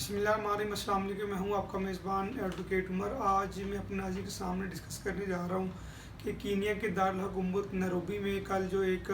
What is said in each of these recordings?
بسم اللہ الرحمن الرحیم۔ السلام علیکم، میں ہوں آپ کا میزبان ایڈوکیٹ عمر۔ آج میں اپنے ناظرین کے سامنے ڈسکس کرنے جا رہا ہوں کہ کینیا کے دارالحکومت نیروبی میں کل جو ایک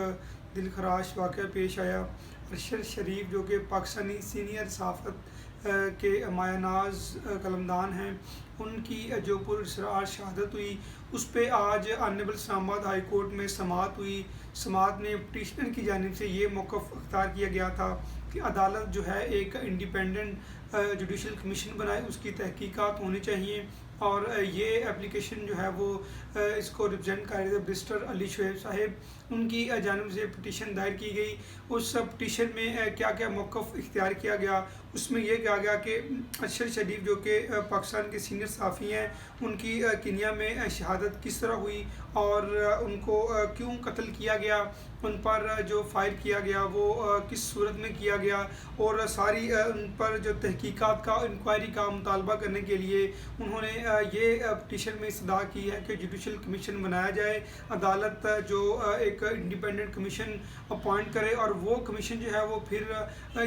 دل خراش واقعہ پیش آیا۔ ارشد شریف جو کہ پاکستانی سینئر صحافت کے مایہ ناز قلمدان ہیں، ان کی جو پراسرار شہادت ہوئی، اس پہ آج آنریبل اسلام آباد ہائی کورٹ میں سماعت ہوئی۔ سماعت میں پٹیشنر کی جانب سے یہ موقف اختیار کیا گیا تھا کہ عدالت جو ہے ایک انڈیپینڈنٹ جوڈیشل کمیشن بنائے، اس کی تحقیقات ہونی چاہیے، اور یہ اپلیکیشن جو ہے وہ اس کو ریپرزینٹ کر رہے تھے برسٹر علی شعیب صاحب، ان کی جانب سے پٹیشن دائر کی گئی۔ اس پٹیشن میں کیا کیا موقف اختیار کیا گیا، اس میں یہ کہا گیا کہ ارشد شریف جو کہ پاکستان کے سینئر صحافی ہیں، ان کی کینیا میں شہادت کس طرح ہوئی اور ان کو کیوں قتل کیا گیا، ان پر جو فائر کیا گیا وہ کس صورت میں کیا گیا، اور ساری ان پر جو تحقیقات کا انکوائری کا مطالبہ کرنے کے لیے انہوں نے یہ پٹیشن میں استدعا کی ہے کہ جوڈیشل کمیشن بنایا جائے، عدالت جو ایک انڈیپینڈنٹ کمیشن اپوائنٹ کرے، اور وہ کمیشن جو ہے وہ پھر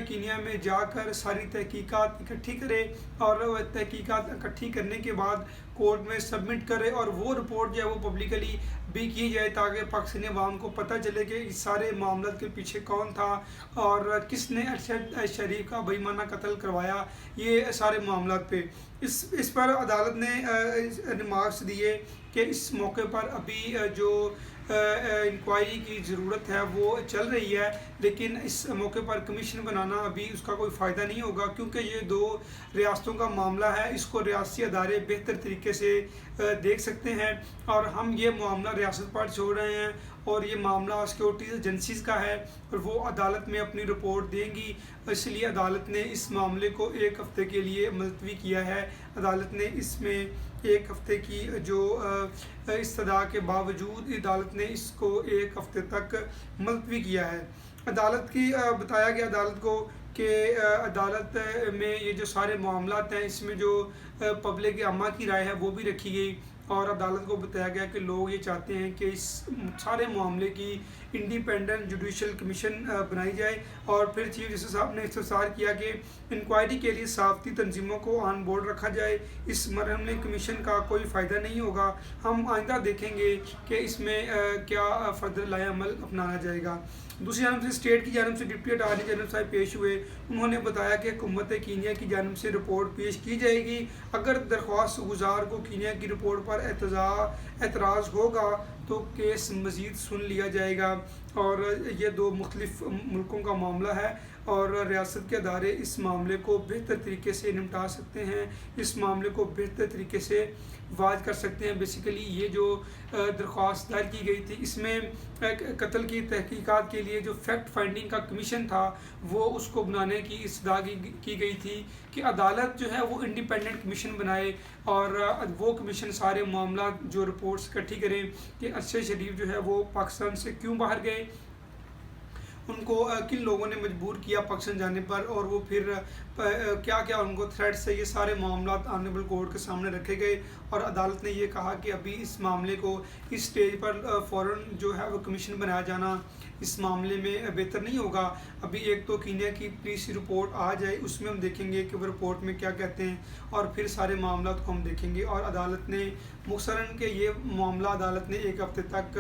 کینیا میں جا کر ساری تحقیقات اکٹھی کرے، اور تحقیقات اکٹھی کرنے کے بعد کورٹ میں سبمٹ کرے، اور وہ رپورٹ جو ہے وہ پبلکلی بھی کی جائے تاکہ پاکستانی عوام کو پتہ چلے کہ اس سارے معاملات کے پیچھے کون تھا اور کس نے ارشد شریف کا بے ایمانہ قتل کروایا، یہ سارے معاملات پہ اس پر عدالت نے ریمارکس دیے کہ اس موقع پر ابھی جو انکوائری کی ضرورت ہے وہ چل رہی ہے، لیکن اس موقع پر کمیشن بنانا ابھی اس کا کوئی فائدہ نہیں ہوگا، کیونکہ یہ دو ریاستوں کا معاملہ ہے، اس کو ریاستی ادارے بہتر طریقے سے دیکھ سکتے ہیں، اور ہم یہ معاملہ ریاست پر چھوڑ رہے ہیں، اور یہ معاملہ سیکورٹیز ایجنسیز کا ہے، اور وہ عدالت میں اپنی رپورٹ دیں گی، اس لیے عدالت نے اس معاملے کو ایک ہفتے کے لیے ملتوی کیا ہے۔ عدالت نے اس میں ایک ہفتے کی جو استدعا کے باوجود عدالت نے اس کو ایک ہفتے تک ملتوی کیا ہے۔ عدالت کی بتایا گیا عدالت کو کہ عدالت میں یہ جو سارے معاملات ہیں، اس میں جو پبلک عامہ کی رائے ہے وہ بھی رکھی گئی، اور عدالت کو بتایا گیا کہ لوگ یہ چاہتے ہیں کہ اس سارے معاملے کی انڈیپینڈنٹ جوڈیشل کمیشن بنائی جائے، اور پھر چیف جسٹس صاحب نے استفسار کیا کہ انکوائری کے لیے صحافتی تنظیموں کو آن بورڈ رکھا جائے، اس مرحلے میں کمیشن کا کوئی فائدہ نہیں ہوگا، ہم آئندہ دیکھیں گے کہ اس میں کیا فردر لائحہ عمل اپنایا جائے گا۔ دوسری جانب سے اسٹیٹ کی جانب سے ڈپٹی اٹارنی جنرل صاحب پیش ہوئے، انہوں نے بتایا کہ حکومت کینیا کی جانب سے رپورٹ پیش کی جائے گی، اگر درخواست گزار کو کینیا کی رپورٹ پر اعتراض ہوگا تو کیس مزید سن لیا جائے گا، اور یہ دو مختلف ملکوں کا معاملہ ہے، اور ریاست کے ادارے اس معاملے کو بہتر طریقے سے نمٹا سکتے ہیں، اس معاملے کو بہتر طریقے سے واضح کر سکتے ہیں۔ بیسیکلی یہ جو درخواست دائر کی گئی تھی، اس میں قتل کی تحقیقات کے لیے جو فیکٹ فائنڈنگ کا کمیشن تھا وہ اس کو بنانے کی استدعا کی گئی تھی کہ عدالت جو ہے وہ انڈیپینڈنٹ کمیشن بنائے، اور وہ کمیشن سارے معاملات جو رپورٹس اکٹھی کریں کہ ارشد شریف جو ہے وہ پاکستان سے کیوں باہر گئے، ان کو کن لوگوں نے مجبور کیا پاکستان جانے پر، اور وہ پھر کیا کیا ان کو تھریٹس ہے، یہ سارے معاملات آنریبل کورٹ کے سامنے رکھے گئے، اور عدالت نے یہ کہا کہ ابھی اس معاملے کو اس سٹیج پر فوراً جو ہے وہ کمیشن بنایا جانا اس معاملے میں بہتر نہیں ہوگا۔ ابھی ایک تو کینیا کی پولیس رپورٹ آ جائے، اس میں ہم دیکھیں گے کہ وہ رپورٹ میں کیا کہتے ہیں، اور پھر سارے معاملات کو ہم دیکھیں گے، اور عدالت نے مختصراً کہ یہ معاملہ عدالت نے ایک ہفتے تک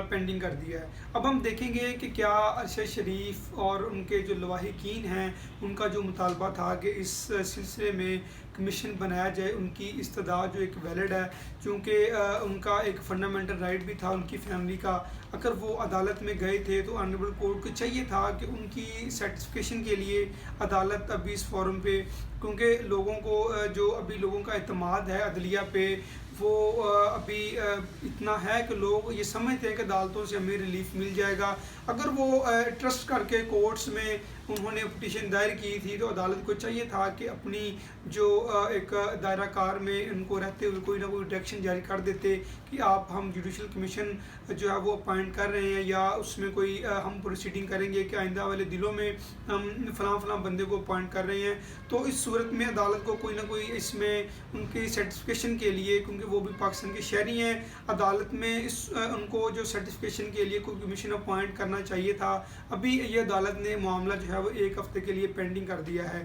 پینڈنگ کر دیا ہے۔ اب ہم دیکھیں گے کہ کیا ارشد شریف اور ان کے جو لواحقین ہیں ان کا جو مطالبہ تھا کہ اس سلسلے میں کمیشن بنایا جائے، ان کی استدعا جو ایک ویلڈ ہے، چونکہ ان کا ایک فنڈامنٹل رائٹ بھی تھا ان کی فیملی کا، اگر وہ عدالت میں گئے تھے تو آنریبل کورٹ کو چاہیے تھا کہ ان کی سیٹسفیکیشن کے لیے عدالت ابھی اس فورم پہ، کیونکہ لوگوں کو جو ابھی لوگوں کا اعتماد ہے عدلیہ پہ وہ ابھی اتنا ہے کہ لوگ یہ سمجھتے ہیں کہ عدالتوں سے ہمیں ریلیف مل جائے گا، اگر وہ ٹرسٹ کر کے کورٹس میں انہوں نے پٹیشن دائر کی تھی تو عدالت کو چاہیے تھا کہ اپنی جو ایک دائرہ کار میں ان کو رہتے ہوئے کوئی نہ کوئی ڈائریکشن جاری کر دیتے کہ آپ ہم جوڈیشل کمیشن جو ہے وہ اپوائنٹ کر رہے ہیں، یا اس میں کوئی ہم پروسیڈنگ کریں گے کہ آئندہ والے دنوں میں ہم فلاں بندے کو اپوائنٹ کر رہے ہیں، تو اس صورت میں عدالت کو کوئی نہ کوئی اس میں ان کی سیٹسفیکیشن کے لیے، کیونکہ وہ بھی پاکستان کے شہری ہیں، عدالت میں ان کو جو سیٹسفیکیشن کے لیے کوئی کمیشن اپوائنٹ کرنا چاہیے تھا۔ ابھی یہ عدالت نے معاملہ جو ہے وہ ایک ہفتے کے لیے پینڈنگ کر دیا ہے۔